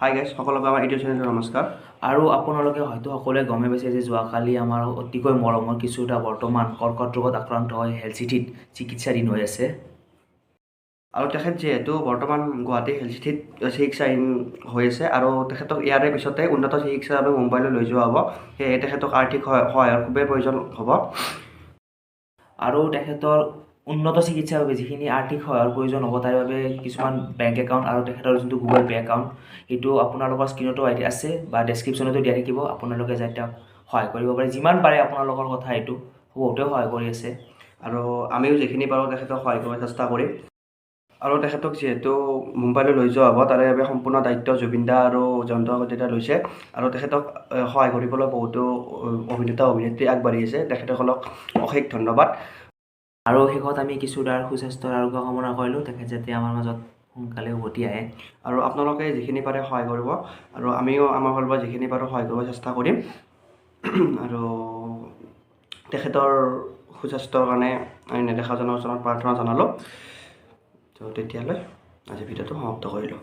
Hi guys, সকলোকে আমাৰ YouTube চেনেলটো নমস্কাৰ। আৰু আপোনালোকে হয়তো সকলোৱে গমে পাইছে যে যোৱাকালি আমাৰ অতিকৈ মৰমৰ কিছুটা বৰ্তমান কৰ্কট ৰোগত আক্ৰান্ত হৈ হেল্থ চিটিত চিকিৎসাধীন হৈ আছে। আৰু তেখেত যিহেতু বৰ্তমান গুৱাহাটী হেল্থ চিটিত চিকিৎসাধীন হৈ আছে আৰু তেখেতক ইয়াৰে পিছতে উন্নত চিকিৎসাৰ বাবে মুম্বাইলৈ লৈ যোৱা হ'ব। সেয়েহে তেখেতক আৰ্থিক সহায়ৰ খুবেই প্ৰয়োজন হ'ব। আৰু তেখেতৰ উন্নত চিকিৎসাৰ বাবে যিখিনি আৰ্থিক সহায়ৰ প্ৰয়োজন হ'ব তাৰ বাবে কিছুমান বেংক একাউণ্ট আৰু তেখেতৰ যোনটো গুগল পে' একাউণ্ট সেইটো আপোনালোকৰ স্ক্ৰীণতো আছে বা ডেছক্ৰিপশ্যনতো দিয়া থাকিব। আপোনালোকে যাতে তেওঁক সহায় কৰিব পাৰে, যিমান পাৰে আপোনালোকৰ কথা এইটো বহুতেও সহায় কৰি আছে আৰু আমিও যিখিনি পাৰোঁ তেখেতক সহায় কৰাৰ চেষ্টা কৰিম। আৰু তেখেতক যিহেতু মুম্বাইলৈ লৈ যোৱা হ'ব তাৰে বাবে সম্পূৰ্ণ দায়িত্ব জুবিন দা আৰু জয়ন্ত কলিতাই লৈছে আৰু তেখেতক সহায় কৰিবলৈ বহুতো অভিনেতা অভিনেত্ৰী আগবাঢ়ি আছে। তেখেতসকলক অশেষ ধন্যবাদ। আৰু শেষত আমি কিছুদাৰ সুস্বাস্থ্যৰ আৰোগ্য কামনা কৰিলোঁ, তেখেত যাতে আমাৰ মাজত সোনকালে উভতি আহে। আৰু আপোনালোকে যিখিনি পাৰে সহায় কৰিব আৰু আমিও আমাৰ ফালৰ পৰা যিখিনি পাৰোঁ সহায় কৰিব চেষ্টা কৰিম। আৰু তেখেতৰ সুস্বাস্থ্যৰ কাৰণে আমি নেদেখাজনৰ ওচৰত প্ৰাৰ্থনা জনালোঁ। তো তেতিয়ালৈ আজি ভিডিঅ'টো সমাপ্ত কৰিলোঁ।